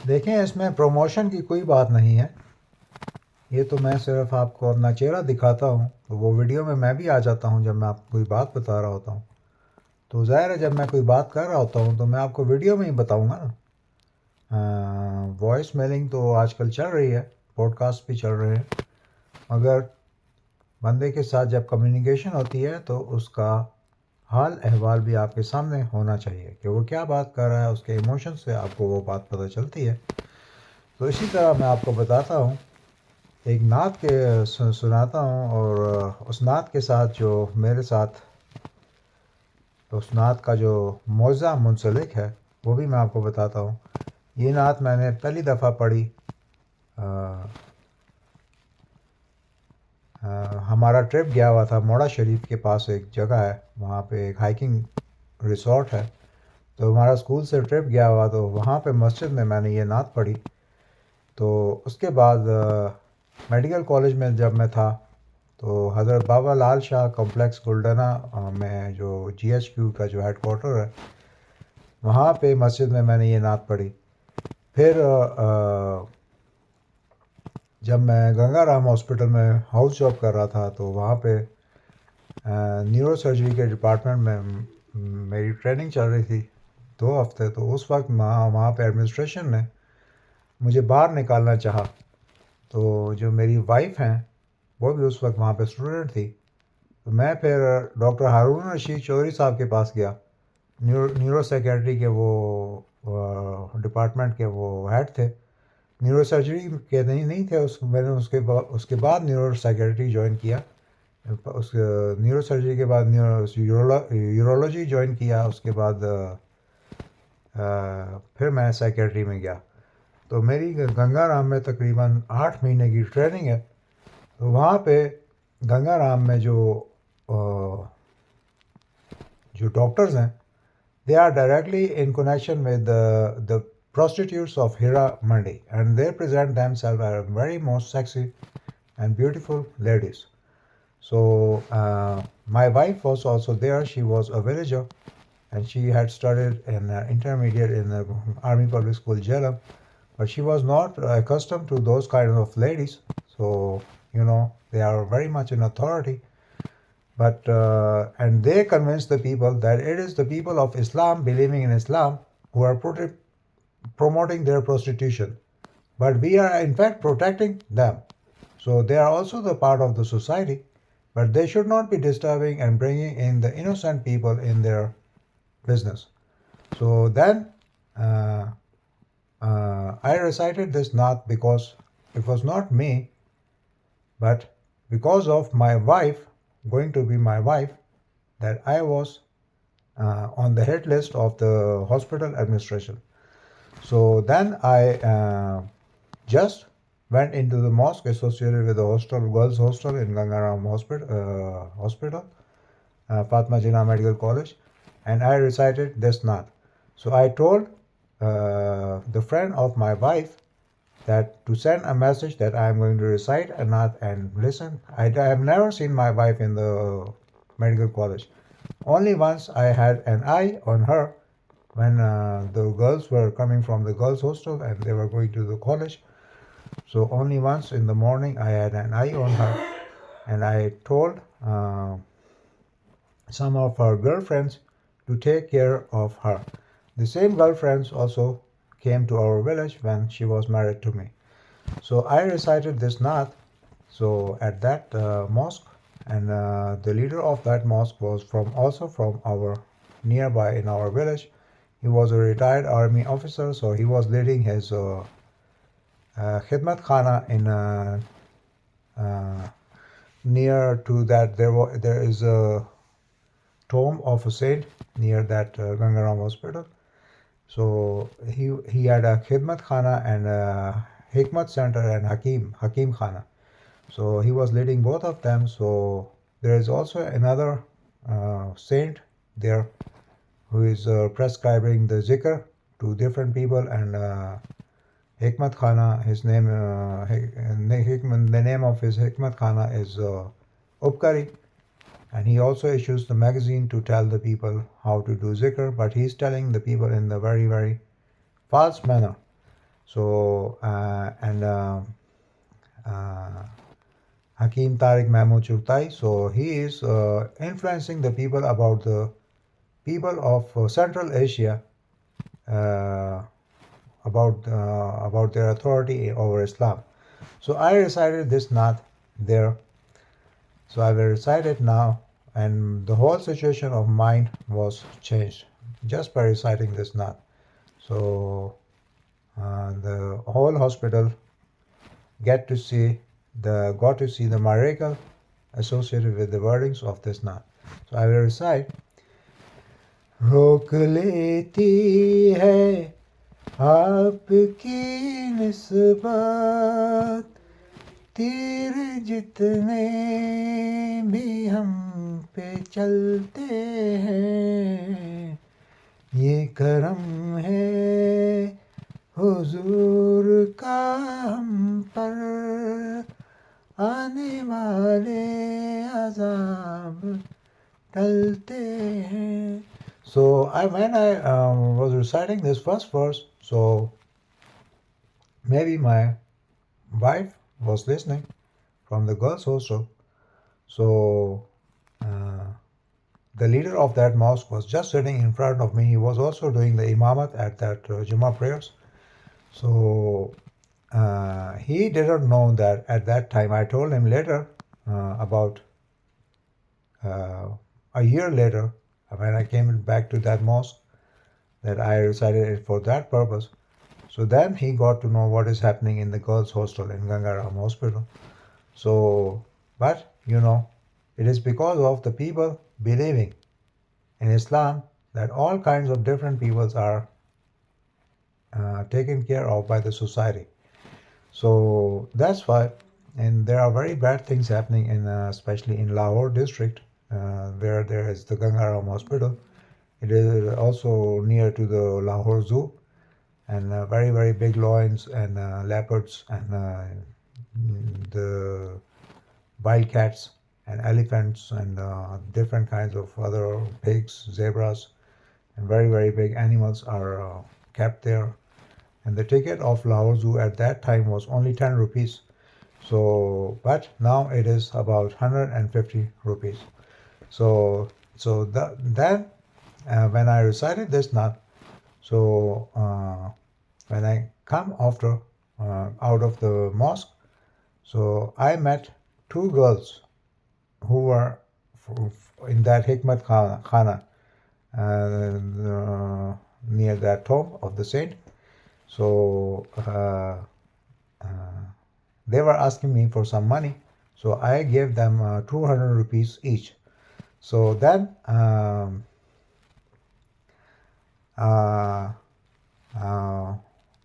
देखें, इसमें प्रमोशन की कोई बात नहीं है। ये तो मैं सिर्फ आपको अपना चेहरा दिखाता हूँ, तो वो वीडियो में मैं भी आ जाता हूँ जब मैं आपको कोई बात बता रहा होता हूँ। तो ज़ाहिर है, जब मैं कोई बात कर रहा होता हूँ तो मैं आपको वीडियो में ही बताऊँगा ना। वॉइस मेलिंग तो आजकल चल रही है, पॉडकास्ट भी चल रहे हैं, मगर बंदे के साथ जब कम्युनिकेशन होती है तो उसका हाल अहवाल भी आपके सामने होना चाहिए कि वो क्या बात कर रहा है, उसके इमोशन से आपको वो बात पता चलती है। तो इसी तरह मैं आपको बताता हूँ, एक नात के सुनाता हूँ, और उस नात के साथ जो मेरे साथ उस नात का जो मौज़ा मुंसलिक है वो भी मैं आपको बताता हूँ। ये नात मैंने पहली दफ़ा पढ़ी, हमारा ट्रिप गया हुआ था मोड़ा शरीफ के पास, एक जगह है वहाँ पे, एक हाइकिंग रिसोर्ट है। तो हमारा स्कूल से ट्रिप गया हुआ, तो वहाँ पे मस्जिद में मैंने ये नात पढ़ी। तो उसके बाद मेडिकल कॉलेज में जब मैं था, तो हज़रत बाबा लाल शाह कॉम्प्लेक्स गुलडना में जो जीएचक्यू का जो हेड क्वार्टर है, वहाँ पे मस्जिद में मैंने ये नात पढ़ी। फिर जब मैं गंगाराम हॉस्पिटल में हाउस जॉब कर रहा था, तो वहाँ पे न्यूरो सर्जरी के डिपार्टमेंट में मेरी ट्रेनिंग चल रही थी 2 हफ्ते। तो उस वक्त वहाँ पे एडमिनिस्ट्रेशन ने मुझे बाहर निकालना चाहा। तो जो मेरी वाइफ हैं, वो भी उस वक्त वहाँ पे स्टूडेंट थी। तो मैं फिर डॉक्टर हारून रशीद चौधरी साहब के पास गया, न्यूरो साइकेट्री के वो डिपार्टमेंट के वो हेड थे। न्यूरो सर्जरी के नहीं थे मैंने उसके बाद न्यूरो साइकेट्री ज्वाइन किया। उस न्यूरो सर्जरी के बाद यूरोलॉजी ज्वाइन किया। उसके बाद फिर मैं साइकेट्री में गया। तो मेरी गंगाराम में तकरीबन 8 महीने की ट्रेनिंग है। तो वहाँ पे गंगाराम में जो डॉक्टर्स हैं, they are directly in connection with the prostitutes of Hira Mandi, and they present themselves as very most sexy and beautiful ladies. So my wife was also there. She was a villager, and she had studied in intermediate in the Army Public School Jhelum, but she was not accustomed to those kind of ladies. So they are very much in authority, but and they convinced the people that it is the people of Islam believing in Islam who are promoting their prostitution, but we are in fact protecting them. So they are also the part of the society, but they should not be disturbing and bringing in the innocent people in their business. So then uh, I recited this naat because it was not me, but because of my wife, going to be my wife, that I was on the hit list of the hospital administration. So then I just went into the mosque associated with the hostel, girls' hostel in Gangaram Hospital, Fatma Jinnah Medical College, and I recited this naat. So I told the friend of my wife that to send a message that I am going to recite a naat and listen. I have never seen my wife in the medical college. Only once I had an eye on her when the girls were coming from the girls' hostel and they were going to the college. So only once in the morning I had an eye on her, and I told some of her girlfriends to take care of her. The same girlfriends also came to our village when she was married to me. So I recited this naat so at that mosque, and the leader of that mosque was also from our nearby in our village. He was a retired army officer, so he was leading his khidmat khana in near to that. There is a tomb of a saint near that Gangaram hospital. So he had a khidmat khana and a hikmat center and hakim khana. So he was leading both of them. So there is also another saint there who is prescribing the zikr to different people, and Hikmat Khana, his name, the name of his Hikmat Khana is Upkari, and he also issues the magazine to tell the people how to do zikr, but he's telling the people in the very, very false manner. So and uh, Hakim Tariq Mahmoud Chugtai. So he is influencing the people about the people of Central Asia uh, about their authority over Islam. So I recited this naat there. So I will recite it now, and the whole situation of mind was changed just by reciting this naat. So the whole hospital got to see the miracle associated with the wordings of this naat. So I will recite. रोक लेती है आपकी निस्बत तीर जितने भी हम पे चलते हैं ये करम है हुजूर का हम पर आने वाले अजाब टलते हैं. So when I was reciting this first verse, so maybe my wife was listening from the girls' hostel. So the leader of that mosque was just sitting in front of me. He was also doing the imamat at that Jummah prayers. So he didn't know that at that time. I told him later, about a year later, when I came back to that mosque, that I recited it for that purpose. So then he got to know what is happening in the girls' hostel in Gangaram Hospital. So, but it is because of the people believing in Islam that all kinds of different peoples are taken care of by the society. So that's why, and there are very bad things happening especially in Lahore district, where there is the Gangaram Hospital. It is also near to the Lahore Zoo, and very very big lions and leopards and the wildcats and elephants and different kinds of other pigs, zebras, and very very big animals are kept there. And the ticket of Lahore Zoo at that time was only 10 rupees. So, but now it is about 150 rupees. So, then when I recited this naat, so when I come after out of the mosque, so I met two girls who were in that Hikmat Khana near that tomb of the saint. So they were asking me for some money. So I gave them 200 rupees each. So then uh, uh,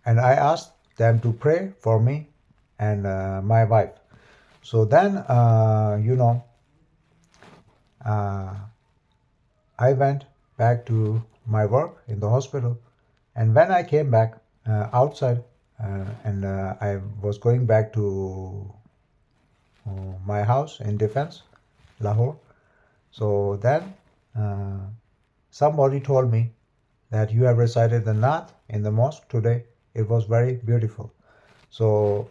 and I asked them to pray for me and my wife. So then I went back to my work in the hospital, and when I came back outside, and I was going back to my house in Defense, Lahore. So then somebody told me that you have recited the Naat in the mosque today. It was very beautiful. So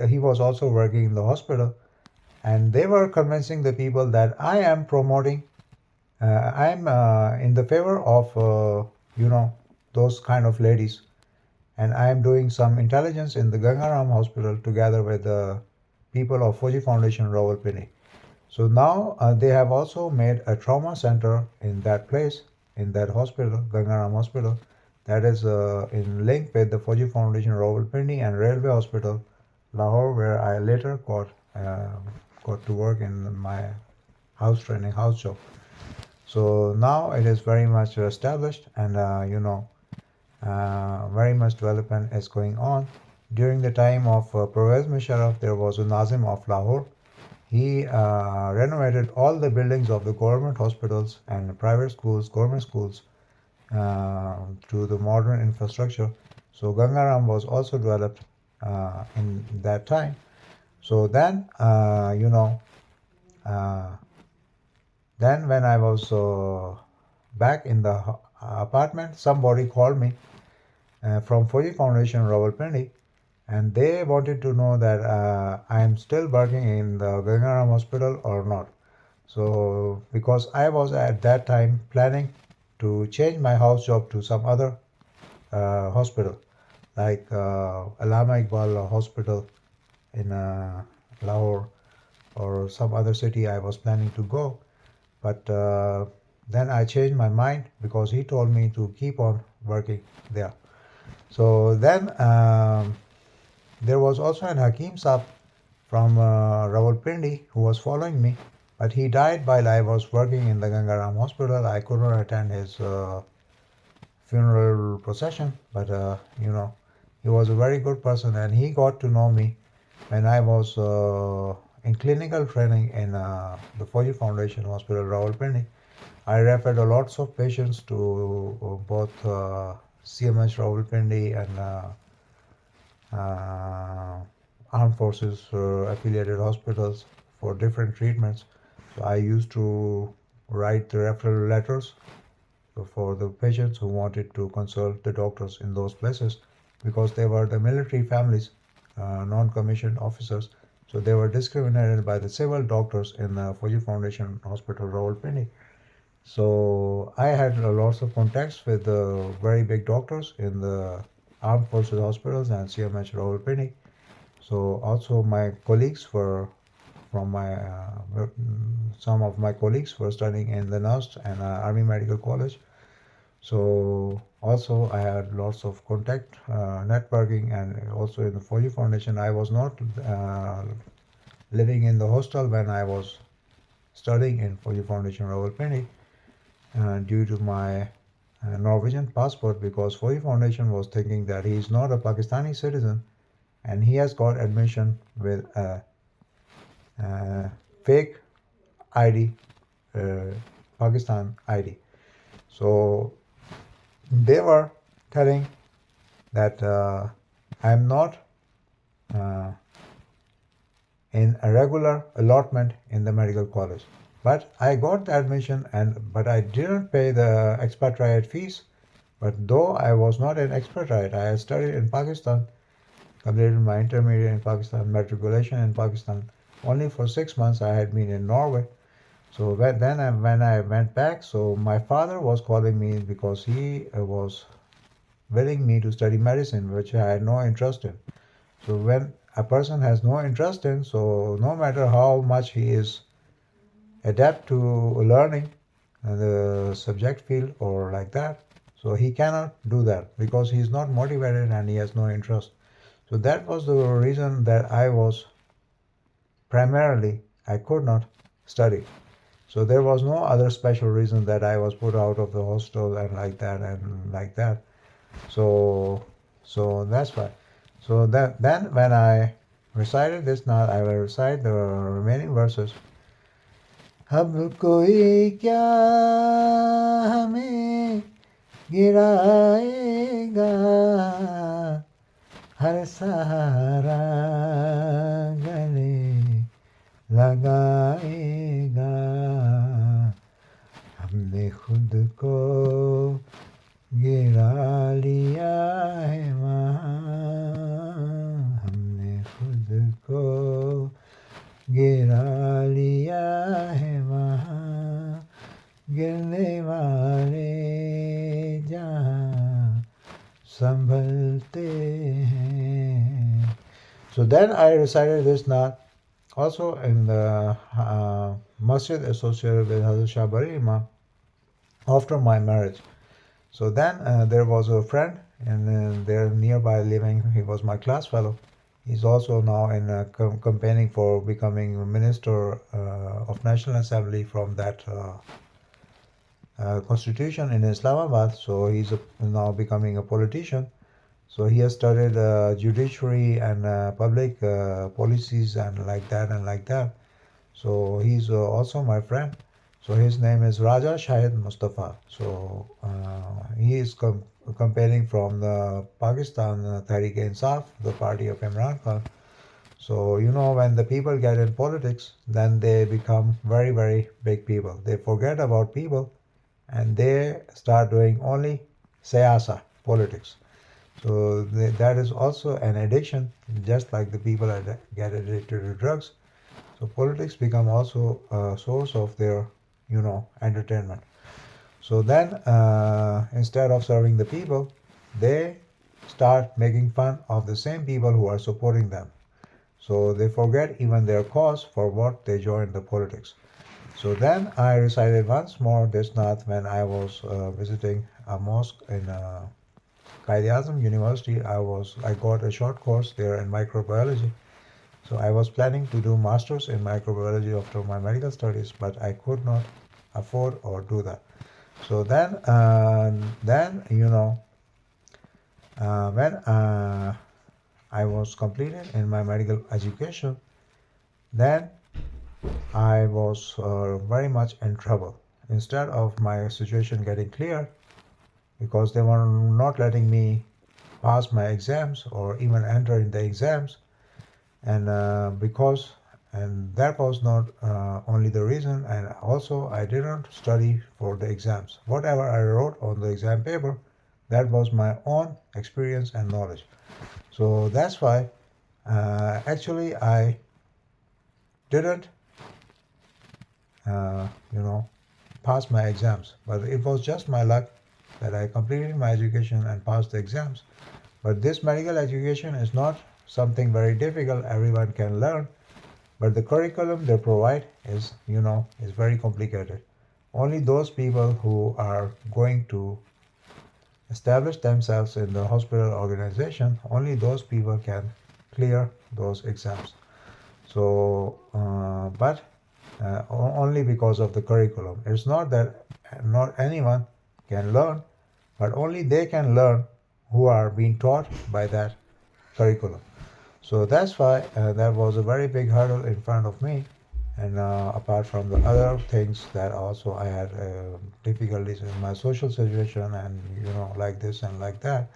he was also working in the hospital, and they were convincing the people that I am promoting, I am in the favor of those kind of ladies, and I am doing some intelligence in the Gangaram Hospital together with the people of Fuji Foundation Rawalpindi. So now they have also made a trauma center in that place, in that hospital, Gangaram Hospital, that is in link with the Fuji Foundation Rawalpindi and Railway Hospital, Lahore, where I later got to work in my house training house job. So now it is very much established, and very much development is going on. During the time of Pervez Musharraf, there was a Nazim of Lahore. He renovated all the buildings of the government hospitals and private schools, government schools, to the modern infrastructure. So Gangaram was also developed in that time. So then, then when I was back in the apartment, somebody called me from Fuji Foundation, Rawalpindi, and they wanted to know that I am still working in the Gangaram Hospital or not. So, because I was at that time planning to change my house job to some other hospital, like Allama Iqbal Hospital in Lahore or some other city I was planning to go. But then I changed my mind because he told me to keep on working there. So then there was also an Hakim Saab from Rawalpindi who was following me, but he died while I was working in the Gangaram Hospital. I couldn't attend his funeral procession, but he was a very good person, and he got to know me when I was in clinical training in the Fauji Foundation Hospital, Rawalpindi. I referred a lots of patients to both CMH Rawalpindi and armed forces affiliated hospitals for different treatments. So I used to write the referral letters for the patients who wanted to consult the doctors in those places because they were the military families, non-commissioned officers. So they were discriminated by the civil doctors in the Fuji Foundation Hospital, Rawalpindi. So I had lots of contacts with the very big doctors in the armed forces hospitals and CMH Rawalpindi. So also my colleagues were from my some of my colleagues were studying in the NUST and Army Medical College. So also I had lots of contact, networking, and also in the Fauji Foundation. I was not living in the hostel when I was studying in Fauji Foundation Rawalpindi due to my Norwegian passport because Fauji Foundation was thinking that he is not a Pakistani citizen and he has got admission with a fake ID, Pakistan ID. So they were telling that I am not uh, in a regular allotment in the medical college. But I got the admission but I didn't pay the expatriate fees. But though I was not an expatriate, I had studied in Pakistan, completed my intermediate in Pakistan, matriculation in Pakistan. Only for 6 months I had been in Norway. So when I went back, so my father was calling me because he was willing me to study medicine, which I had no interest in. So when a person has no interest in, so no matter how much he is adept to learning the subject field or like that, so he cannot do that because he is not motivated and he has no interest. So that was the reason that I was primarily I could not study. So there was no other special reason that I was put out of the hostel and like that and like that. So that's why. So that then when I recited this naat, I will recite the remaining verses. अब कोई क्या हमें गिराएगा हर सहारा गले लगाएगा हमने खुद को गिरा लिया है वहाँ हमने खुद को गिरा लिया है वहाँ गिरने वाले जहाँ संभलते हैं. So then I recited this naat also in the masjid associated with Hazrat Shah Bari Imam after my marriage. So then there was a friend and there nearby living. He was my class fellow. He's also now in campaigning for becoming a minister of National Assembly from that constitution in Islamabad. So he's now becoming a politician. So he has studied judiciary and public policies and like that and like that. So he's also my friend. So his name is Raja Shahid Mustafa. So he is campaigning from the Pakistan Tehreek-e-Insaf, the party of Imran Khan. So when the people get in politics, then they become very, very big people. They forget about people and they start doing only siyasa, politics. So that is also an addiction, just like the people get addicted to drugs. So politics become also a source of their, entertainment. So then, instead of serving the people, they start making fun of the same people who are supporting them. So they forget even their cause for what they joined the politics. So then I recited once more this Nath when I was visiting a mosque in Quaid-e-Azam University. I got a short course there in microbiology. So I was planning to do masters in microbiology after my medical studies, but I could not afford or do that. So when I was completed in my medical education, then I was very much in trouble. Instead of my situation getting clear, because they were not letting me pass my exams or even enter in the exams, and that was not only the reason, and also I didn't study for the exams. Whatever I wrote on the exam paper, that was my own experience and knowledge. So that's why actually I didn't uh, you know pass my exams, but it was just my luck that I completed my education and passed the exams. But this medical education is not something very difficult, everyone can learn. But the curriculum they provide is very complicated. Only those people who are going to establish themselves in the hospital organization, only those people can clear those exams. So, but only because of the curriculum. It's not that not anyone can learn, but only they can learn who are being taught by that curriculum. So that's why that was a very big hurdle in front of me. And apart from the other things that also I had difficulties in my social situation, and like this and like that,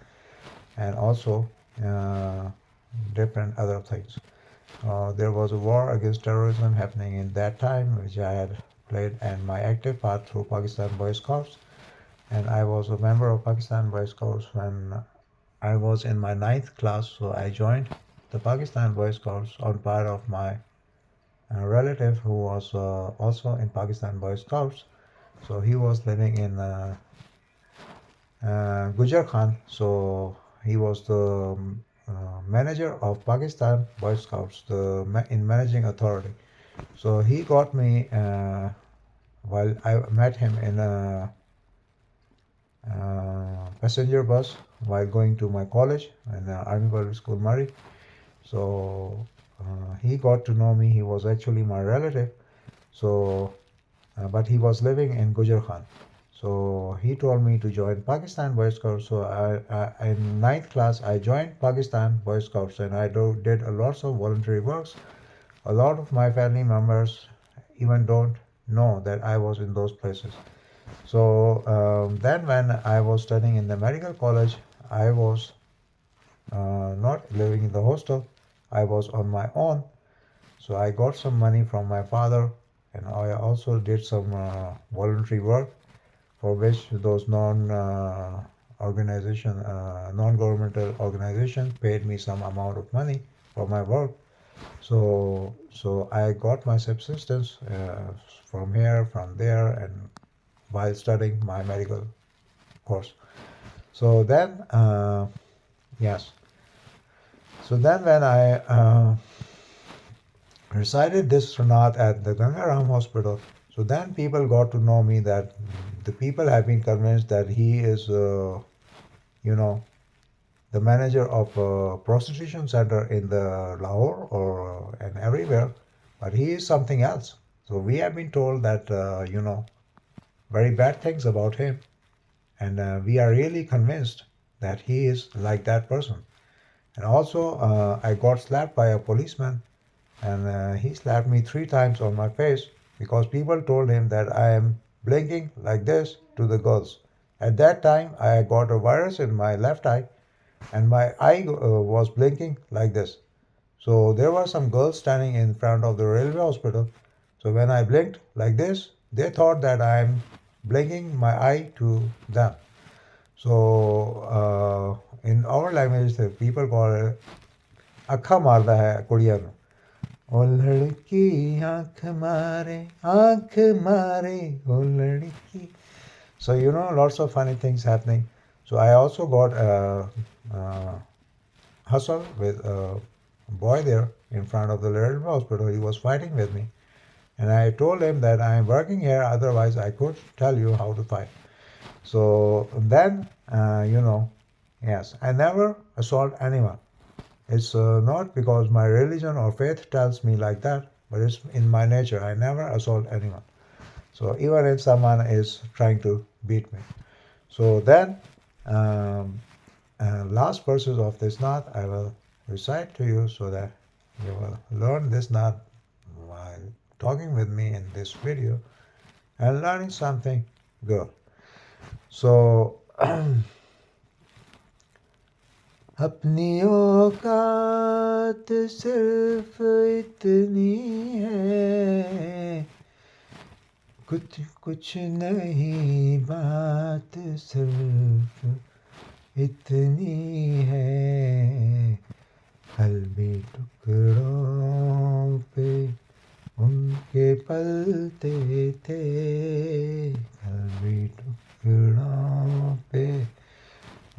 and also uh, different other things. There was a war against terrorism happening in that time, which I had played in my active part through Pakistan Boy Scouts, and I was a member of Pakistan Boy Scouts when I was in my ninth class. So I joined the Pakistan Boy Scouts on part of my relative who was also in Pakistan Boy Scouts. So he was living in Gujar Khan. So he was the manager of Pakistan Boy Scouts, in managing authority. So he got me while I met him in a passenger bus while going to my college in Army Public School, Murray. So he got to know me. He was actually my relative. So, but he was living in Gujar Khan. So he told me to join Pakistan Boy Scouts. So in ninth class, I joined Pakistan Boy Scouts, and I did a lots of voluntary works. A lot of my family members even don't know that I was in those places. So then, when I was studying in the medical college, I was not living in the hostel. I was on my own. So I got some money from my father, and I also did some voluntary work for which those non-governmental organization paid me some amount of money for my work. So I got my subsistence from here, from there, and while studying my medical course. So then, yes. So then, when I recited this Sunnat at the Gangaram Hospital, so then people got to know me that the people have been convinced that he is, you know, the manager of a prostitution center in the Lahore or and everywhere, but he is something else. So we have been told that, very bad things about him, and we are really convinced that he is like that person. And also, I got slapped by a policeman, and he slapped me 3 times on my face because people told him that I am blinking like this to the girls. At that time, I got a virus in my left eye, and my eye was blinking like this. So there were some girls standing in front of the railway hospital. So when I blinked like this, they thought that I'm blinking my eye to them. So in our language, the people call it ਅੱਖਾਂ ਮਾਰਦਾ ਹੈ ਕੁੜੀਆਂ ਨੂੰ ਉਹ ਲੜਕੀ ਆਂਖ ਮਾਰੇ ਉਹ ਲੜਕੀ. So lots of funny things happening. So I also got uh, hustle with a boy there in front of the little hospital. He was fighting with me. And I told him that I am working here, otherwise I could tell you how to fight. So then, yes, I never assault anyone. It's not because my religion or faith tells me like that, but it's in my nature. I never assault anyone. So even if someone is trying to beat me. So then, um, last verses of this knot I will recite to you so that you will learn this knot while talking with me in this video and learning something good. So अपनी औकात सिर्फ इतनी है कुछ कुछ नहीं बात सिर्फ इतनी है कल्बी टुकड़ों पे उनके पलते थे कल्बी टुकड़ों पे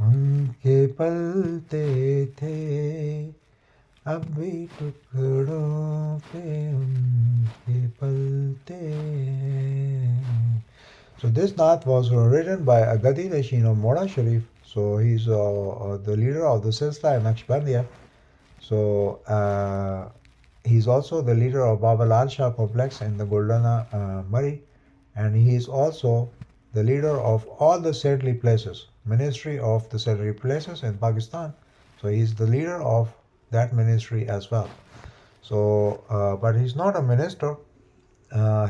उनके पलते थे अब भी टुकड़ों पे उनके पलते हैं. So this naat was written by Agadi Dashin of Moda Sharif. So he's the leader of the Silsila in Naqshbandiya. So he's also the leader of Baba Lal Shah complex in the Guldana Murray, and he is also the leader of all the saintly places, Ministry of the Saintly Places in Pakistan. So he's the leader of that ministry as well. So, but he's not a minister.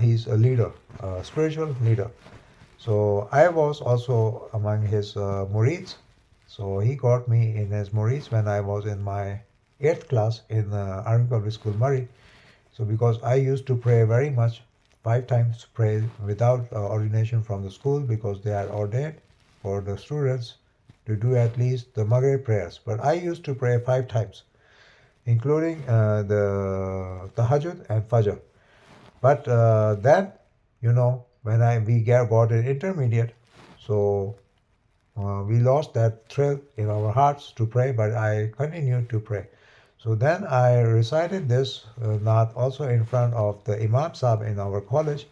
He's a leader, a spiritual leader. So I was also among his murids. So he got me in his murids when I was in my 8th class in Army Public School, Murray. So because I used to pray very much, 5 times pray without ordination from the school because they are ordained for the students to do at least the Maghrib prayers. But I used to pray 5 times, including the Tahajjud and Fajr. But then, when we got an intermediate, so we lost that thrill in our hearts to pray, but I continued to pray. So then I recited this naat also in front of the Imam Sahib in our college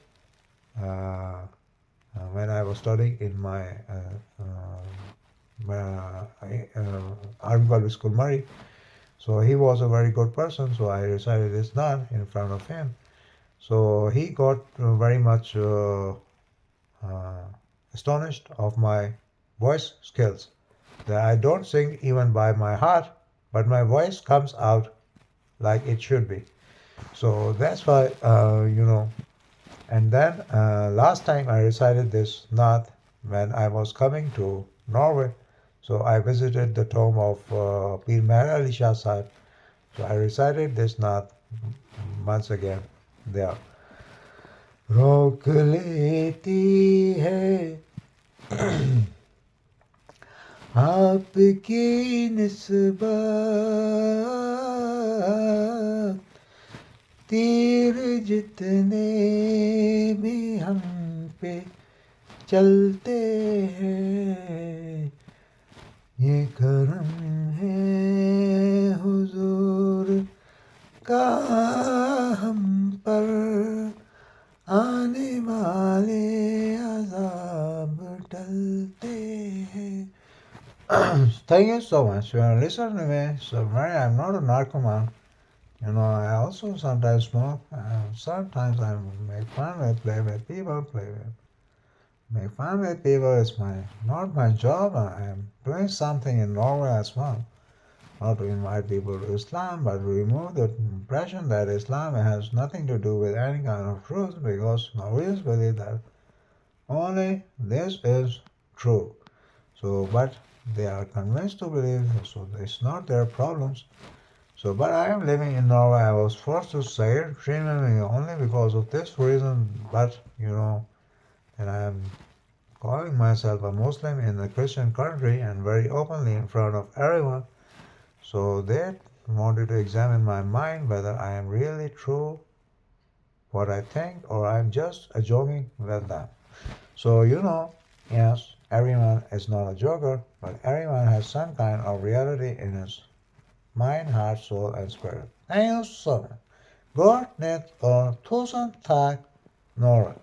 when I was studying in my Army Public School, Murray. So he was a very good person, so I recited this naat in front of him. So he got very much astonished of my voice skills. That I don't sing even by my heart, but my voice comes out like it should be. So that's why, And then last time I recited this naat when I was coming to Norway. So I visited the tomb of Pir Meher Ali Shah Sahib. So I recited this naat once again there. रोक लेती है आपकी निस्बत तीर जितने भी हम पे चलते हैं ये करम है हुजूर का हम पर आने वाले अज़ाब टलते हैं. Thank you so much. Listen to me. So, Mary, I'm not a narcoman. I also sometimes smoke. Sometimes I make fun with, play with people, make fun with people. It's not my job. I am doing something in Norway as well. Not to invite people to Islam, but to remove the impression that Islam has nothing to do with any kind of truth, because Norwegians believe that only this is true. So, but they are convinced to believe, so it's not their problems. So, but I am living in Norway. I was forced to say it, only because of this reason. But and I am calling myself a Muslim in a Christian country and very openly in front of everyone. So they wanted to examine my mind whether I am really true what I think or I'm just a joking with them. So yes, everyone is not a joker, but everyone has some kind of reality in his mind, heart, soul, and spirit. Thank you so much. Går ned og tusen takk, Noreg.